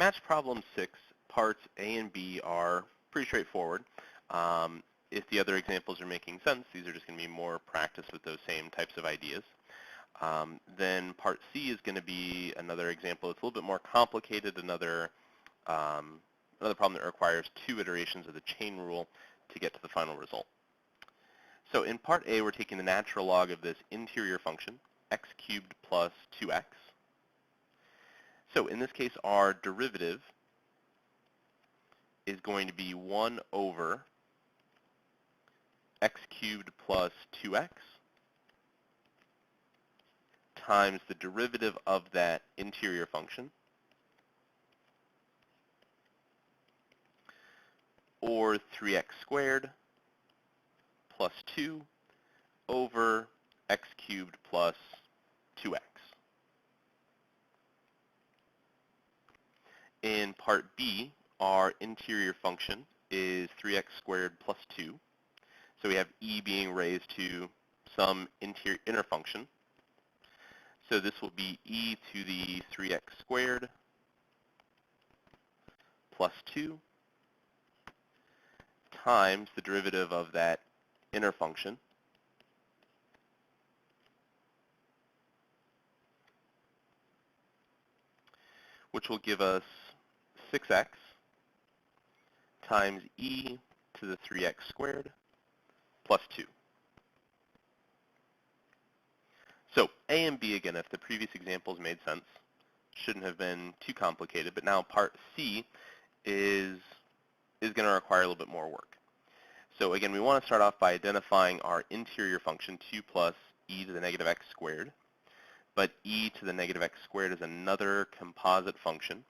match problem 6, parts A and B are pretty straightforward. If the other examples are making sense, these are just going to be more practice with those same types of ideas. Then part C is going to be another example. It's a little bit more complicated, another problem that requires 2 iterations of the chain rule to get to the final result. So in part A, we're taking the natural log of this interior function, x cubed plus 2x. So in this case, our derivative is going to be 1 over x cubed plus 2x times the derivative of that interior function, or 3x squared plus 2 over x cubed plus 2x. In part B, our interior function is 3x squared plus 2. So we have e being raised to some inner function. So this will be e to the 3x squared plus 2 times the derivative of that inner function, which will give us 6x times e to the 3x squared plus 2. So A and B, again, if the previous examples made sense, shouldn't have been too complicated, but now part C is going to require a little bit more work. So again, we want to start off by identifying our interior function, 2 plus e to the negative x squared. But e to the negative x squared is another composite function.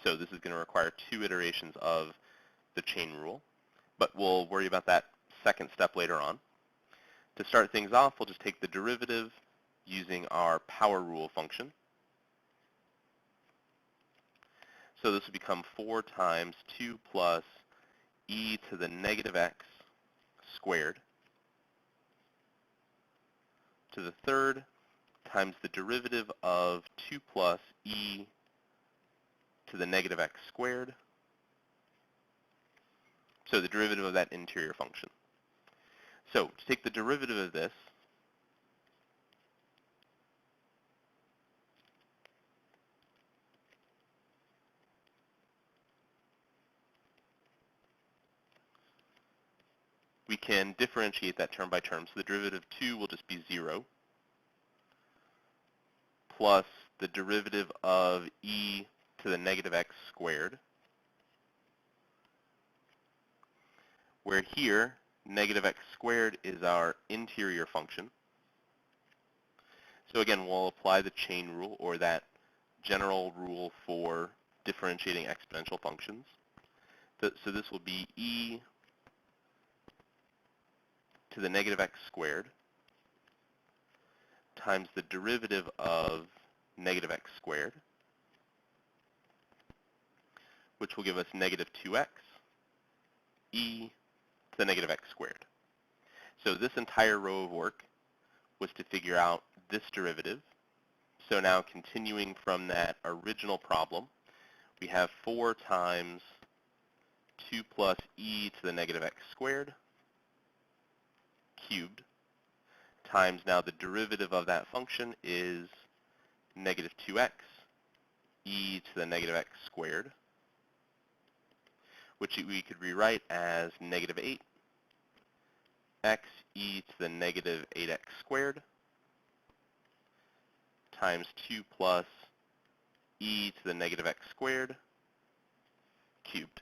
So this is going to require 2 iterations of the chain rule. But we'll worry about that second step later on. To start things off, we'll just take the derivative using our power rule function. So this will become 4 times 2 plus e to the negative x squared to the third times the derivative of 2 plus e to the negative x squared. So the derivative of that interior function. So to take the derivative of this, we can differentiate that term by term. So the derivative of 2 will just be 0, plus the derivative of e to the negative x squared, where here, negative x squared is our interior function. So again, we'll apply the chain rule, or that general rule for differentiating exponential functions. So this will be e to the negative x squared times the derivative of negative x squared, which will give us negative 2x e to the negative x squared. So this entire row of work was to figure out this derivative. So now continuing from that original problem, we have 4 times 2 plus e to the negative x squared cubed times now the derivative of that function is negative 2x e to the negative x squared, which we could rewrite as negative 8 x e to the negative 8x squared times 2 plus e to the negative x squared cubed.